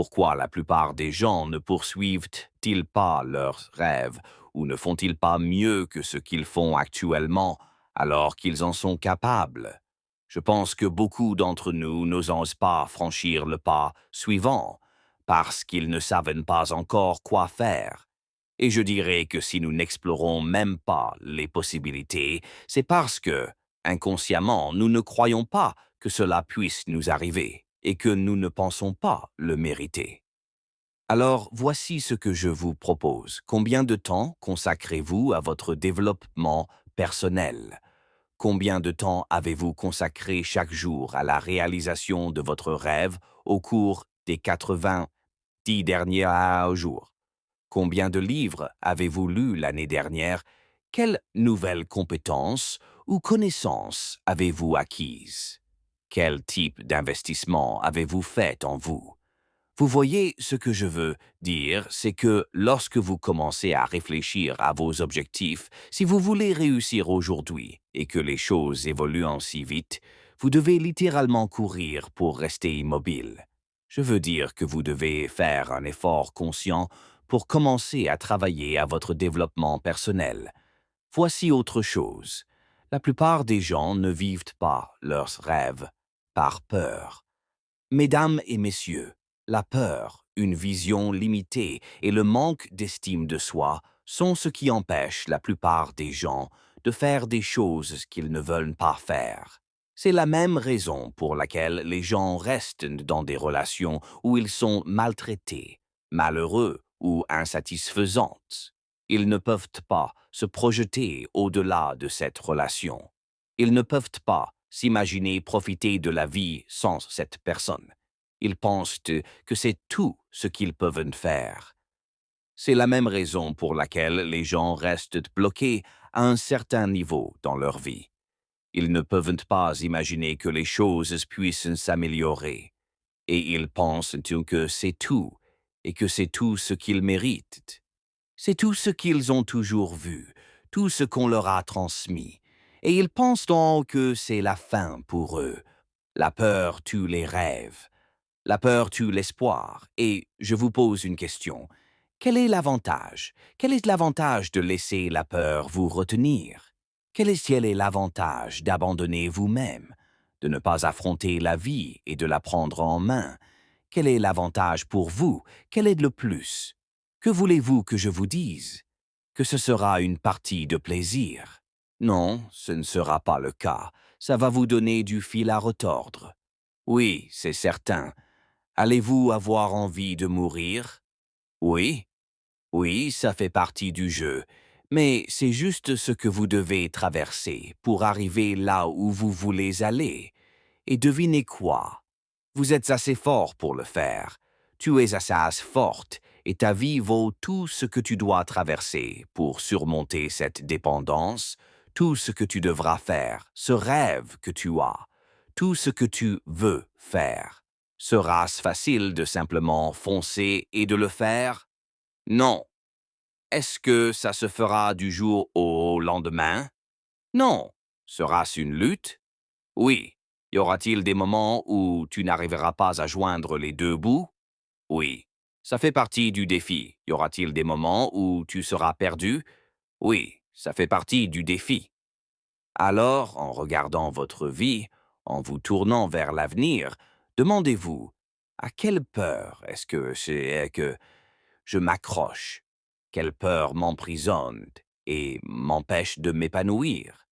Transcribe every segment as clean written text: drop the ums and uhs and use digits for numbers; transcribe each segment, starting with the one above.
Pourquoi la plupart des gens ne poursuivent-ils pas leurs rêves ou ne font-ils pas mieux que ce qu'ils font actuellement alors qu'ils en sont capables? Je pense que beaucoup d'entre nous n'osent pas franchir le pas suivant parce qu'ils ne savent pas encore quoi faire. Et je dirais que si nous n'explorons même pas les possibilités, c'est parce que, inconsciemment, nous ne croyons pas que cela puisse nous arriver et que nous ne pensons pas le mériter. Alors, voici ce que je vous propose. Combien de temps consacrez-vous à votre développement personnel? Combien de temps avez-vous consacré chaque jour à la réalisation de votre rêve au cours des 90 derniers jours? Combien de livres avez-vous lus l'année dernière? Quelles nouvelles compétences ou connaissances avez-vous acquises? Quel type d'investissement avez-vous fait en vous? Vous voyez, ce que je veux dire, c'est que lorsque vous commencez à réfléchir à vos objectifs, si vous voulez réussir aujourd'hui et que les choses évoluent si vite, vous devez littéralement courir pour rester immobile. Je veux dire que vous devez faire un effort conscient pour commencer à travailler à votre développement personnel. Voici autre chose. La plupart des gens ne vivent pas leurs rêves par peur. Mesdames et messieurs, la peur, une vision limitée et le manque d'estime de soi sont ce qui empêche la plupart des gens de faire des choses qu'ils ne veulent pas faire. C'est la même raison pour laquelle les gens restent dans des relations où ils sont maltraités, malheureux ou insatisfaisantes. Ils ne peuvent pas se projeter au-delà de cette relation. Ils ne peuvent pas s'imaginer profiter de la vie sans cette personne. Ils pensent que c'est tout ce qu'ils peuvent faire. C'est la même raison pour laquelle les gens restent bloqués à un certain niveau dans leur vie. Ils ne peuvent pas imaginer que les choses puissent s'améliorer. Et ils pensent que c'est tout, et que c'est tout ce qu'ils méritent. C'est tout ce qu'ils ont toujours vu, tout ce qu'on leur a transmis. Et ils pensent donc que c'est la fin pour eux. La peur tue les rêves. La peur tue l'espoir. Et je vous pose une question. Quel est l'avantage? Quel est l'avantage de laisser la peur vous retenir? Quel est l'avantage d'abandonner vous-même, de ne pas affronter la vie et de la prendre en main? Quel est l'avantage pour vous? Quel est le plus? Que voulez-vous que je vous dise? Que ce sera une partie de plaisir? Non, ce ne sera pas le cas. Ça va vous donner du fil à retordre. Oui, c'est certain. Allez-vous avoir envie de mourir? Oui, oui, ça fait partie du jeu. Mais c'est juste ce que vous devez traverser pour arriver là où vous voulez aller. Et devinez quoi? Vous êtes assez fort pour le faire. Tu es assez forte et ta vie vaut tout ce que tu dois traverser pour surmonter cette dépendance, tout ce que tu devras faire, ce rêve que tu as, tout ce que tu veux faire. Sera-ce facile de simplement foncer et de le faire? Non. Est-ce que ça se fera du jour au lendemain? Non. Sera-ce une lutte? Oui. Y aura-t-il des moments où tu n'arriveras pas à joindre les deux bouts? Oui. Ça fait partie du défi. Y aura-t-il des moments où tu seras perdu? Oui, ça fait partie du défi. Alors, en regardant votre vie, en vous tournant vers l'avenir, demandez-vous, à quelle peur est-ce que c'est que je m'accroche? Quelle peur m'emprisonne et m'empêche de m'épanouir?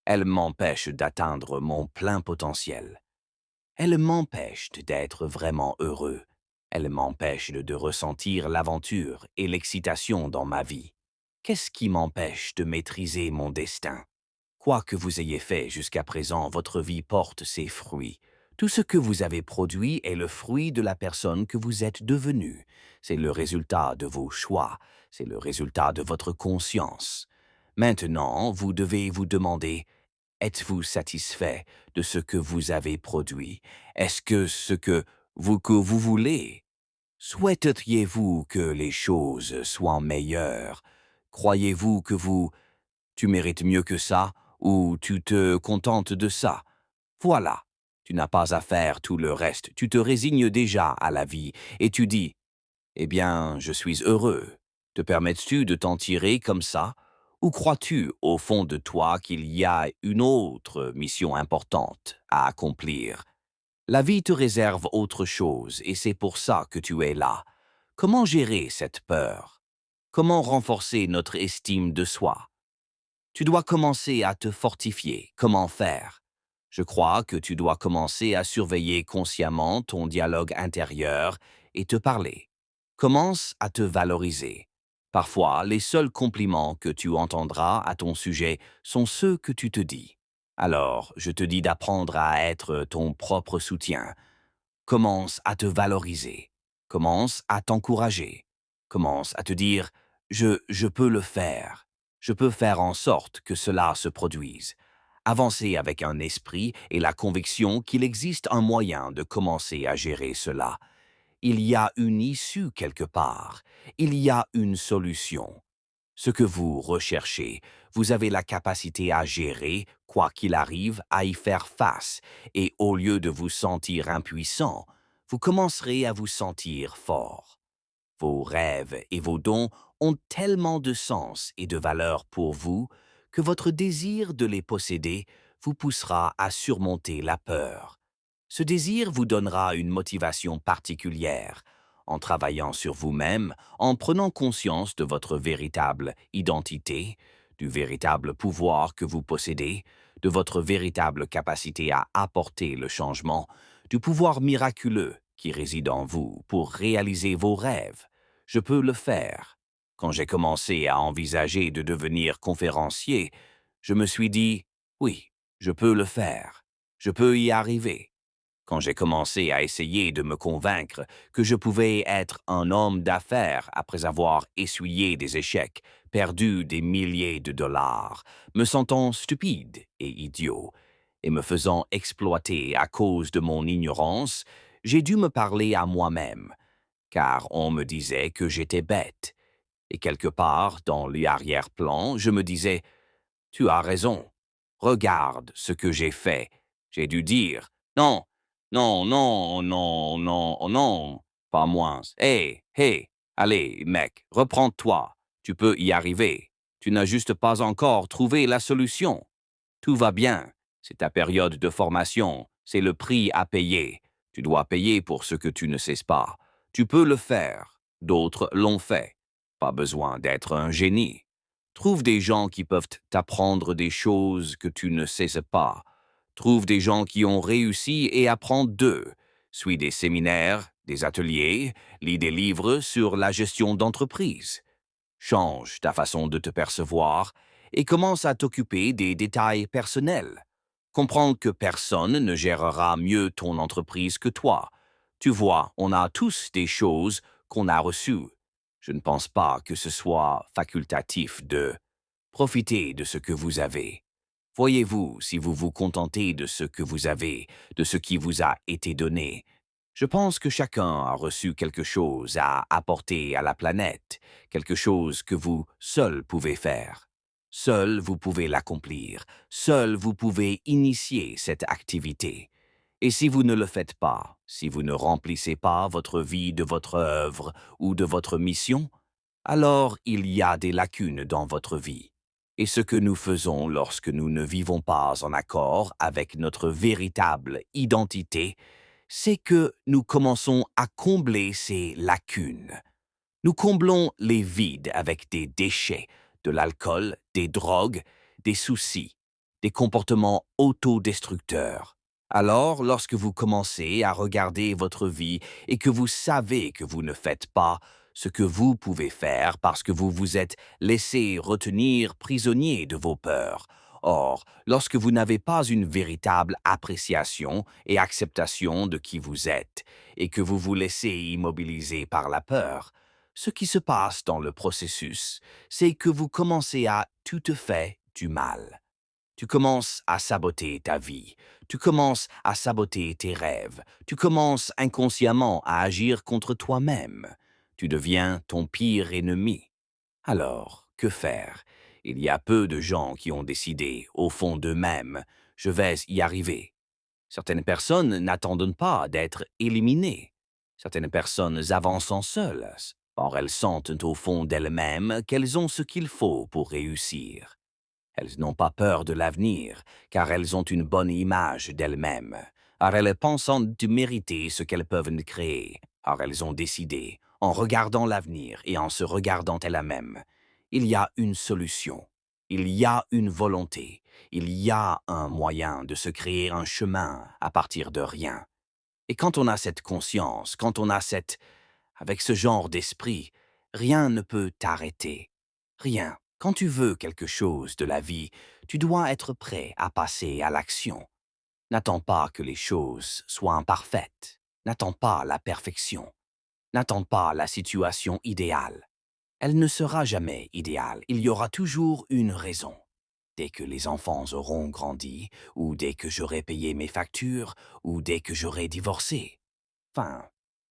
Elle m'empêche d'atteindre mon plein potentiel. Elle m'empêche d'être vraiment heureux. Elle m'empêche de ressentir l'aventure et l'excitation dans ma vie. Qu'est-ce qui m'empêche de maîtriser mon destin? Quoi que vous ayez fait jusqu'à présent, votre vie porte ses fruits. Tout ce que vous avez produit est le fruit de la personne que vous êtes devenue. C'est le résultat de vos choix. C'est le résultat de votre conscience. Maintenant, vous devez vous demander: êtes-vous satisfait de ce que vous avez produit? Est-ce que ce que vous voulez? Souhaiteriez-vous que les choses soient meilleures? Croyez-vous que tu mérites mieux que ça ou tu te contentes de ça? Voilà. Tu n'as pas à faire tout le reste. Tu te résignes déjà à la vie et tu dis, eh bien, je suis heureux. Te permets-tu de t'en tirer comme ça? Ou crois-tu, au fond de toi, qu'il y a une autre mission importante à accomplir? La vie te réserve autre chose et c'est pour ça que tu es là. Comment gérer cette peur? Comment renforcer notre estime de soi? Tu dois commencer à te fortifier. Comment faire? Je crois que tu dois commencer à surveiller consciemment ton dialogue intérieur et te parler. Commence à te valoriser. Parfois, les seuls compliments que tu entendras à ton sujet sont ceux que tu te dis. Alors, je te dis d'apprendre à être ton propre soutien. Commence à te valoriser. Commence à t'encourager. Commence à te dire je peux le faire. Je peux faire en sorte que cela se produise. Avancer avec un esprit et la conviction qu'il existe un moyen de commencer à gérer cela. Il y a une issue quelque part. Il y a une solution. Ce que vous recherchez, vous avez la capacité à gérer, quoi qu'il arrive, à y faire face, et au lieu de vous sentir impuissant, vous commencerez à vous sentir fort. Vos rêves et vos dons ont tellement de sens et de valeur pour vous que votre désir de les posséder vous poussera à surmonter la peur. Ce désir vous donnera une motivation particulière. En travaillant sur vous-même, en prenant conscience de votre véritable identité, du véritable pouvoir que vous possédez, de votre véritable capacité à apporter le changement, du pouvoir miraculeux qui réside en vous pour réaliser vos rêves. Je peux le faire. Quand j'ai commencé à envisager de devenir conférencier, je me suis dit, oui, je peux le faire. Je peux y arriver. Quand j'ai commencé à essayer de me convaincre que je pouvais être un homme d'affaires après avoir essuyé des échecs, perdu des milliers de dollars, me sentant stupide et idiot, et me faisant exploiter à cause de mon ignorance, j'ai dû me parler à moi-même, car on me disait que j'étais bête. Et quelque part, dans l'arrière-plan, je me disais, tu as raison. Regarde ce que j'ai fait. J'ai dû dire, non, non, non, non, non, non, pas moins. Hé, hé, allez, mec, reprends-toi. Tu peux y arriver. Tu n'as juste pas encore trouvé la solution. Tout va bien. C'est ta période de formation. C'est le prix à payer. Tu dois payer pour ce que tu ne sais pas. Tu peux le faire. D'autres l'ont fait. Pas besoin d'être un génie. Trouve des gens qui peuvent t'apprendre des choses que tu ne sais pas. Trouve des gens qui ont réussi et apprends d'eux. Suis des séminaires, des ateliers, lis des livres sur la gestion d'entreprise. Change ta façon de te percevoir et commence à t'occuper des détails personnels. Comprends que personne ne gérera mieux ton entreprise que toi. Tu vois, on a tous des choses qu'on a reçues. Je ne pense pas que ce soit facultatif de profiter de ce que vous avez. Voyez-vous, si vous vous contentez de ce que vous avez, de ce qui vous a été donné, je pense que chacun a reçu quelque chose à apporter à la planète, quelque chose que vous seul pouvez faire. Seul vous pouvez l'accomplir, seul vous pouvez initier cette activité. Et si vous ne le faites pas, si vous ne remplissez pas votre vie de votre œuvre ou de votre mission, alors il y a des lacunes dans votre vie. Et ce que nous faisons lorsque nous ne vivons pas en accord avec notre véritable identité, c'est que nous commençons à combler ces lacunes. Nous comblons les vides avec des déchets, de l'alcool, des drogues, des soucis, des comportements autodestructeurs. Alors, lorsque vous commencez à regarder votre vie et que vous savez que vous ne faites pas ce que vous pouvez faire parce que vous vous êtes laissé retenir prisonnier de vos peurs, or, lorsque vous n'avez pas une véritable appréciation et acceptation de qui vous êtes et que vous vous laissez immobiliser par la peur, ce qui se passe dans le processus, c'est que vous commencez à tout te fait du mal. Tu commences à saboter ta vie, tu commences à saboter tes rêves, tu commences inconsciemment à agir contre toi-même. Tu deviens ton pire ennemi. Alors, que faire? Il y a peu de gens qui ont décidé, au fond d'eux-mêmes, je vais y arriver. Certaines personnes n'attendent pas d'être éliminées. Certaines personnes avancent en seules, or elles sentent au fond d'elles-mêmes qu'elles ont ce qu'il faut pour réussir. Elles n'ont pas peur de l'avenir, car elles ont une bonne image d'elles-mêmes, car elles pensent de mériter ce qu'elles peuvent créer, car elles ont décidé, en regardant l'avenir et en se regardant elles-mêmes, il y a une solution, il y a une volonté, il y a un moyen de se créer un chemin à partir de rien. Et quand on a cette conscience, quand on a avec ce genre d'esprit, rien ne peut t'arrêter. Rien. Quand tu veux quelque chose de la vie, tu dois être prêt à passer à l'action. N'attends pas que les choses soient imparfaites. N'attends pas la perfection. N'attends pas la situation idéale. Elle ne sera jamais idéale. Il y aura toujours une raison. Dès que les enfants auront grandi, ou dès que j'aurai payé mes factures, ou dès que j'aurai divorcé. Enfin,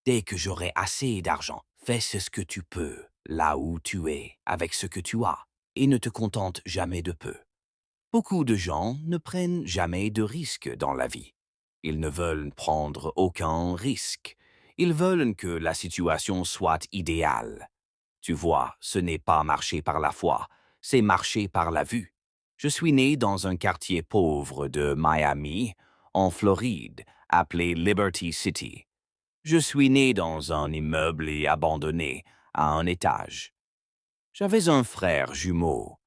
dès que j'aurai assez d'argent, fais ce que tu peux, là où tu es, avec ce que tu as, et ne te contente jamais de peu. Beaucoup de gens ne prennent jamais de risques dans la vie. Ils ne veulent prendre aucun risque. Ils veulent que la situation soit idéale. Tu vois, ce n'est pas marcher par la foi, c'est marcher par la vue. Je suis né dans un quartier pauvre de Miami, en Floride, appelé Liberty City. Je suis né dans un immeuble et abandonné, à un étage. J'avais un frère jumeau.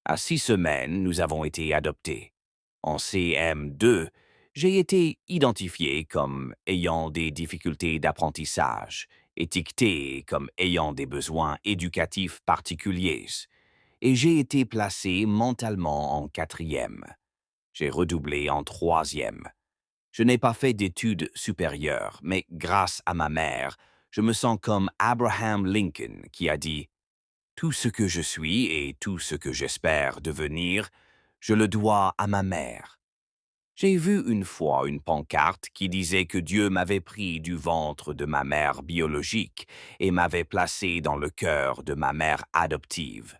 À 6 semaines, nous avons été adoptés. En CM2, j'ai été identifié comme ayant des difficultés d'apprentissage, étiqueté comme ayant des besoins éducatifs particuliers, et j'ai été placé mentalement en 4e. J'ai redoublé en 3e. Je n'ai pas fait d'études supérieures, mais grâce à ma mère, je me sens comme Abraham Lincoln qui a dit « Tout ce que je suis et tout ce que j'espère devenir, je le dois à ma mère. » J'ai vu une fois une pancarte qui disait que Dieu m'avait pris du ventre de ma mère biologique et m'avait placé dans le cœur de ma mère adoptive.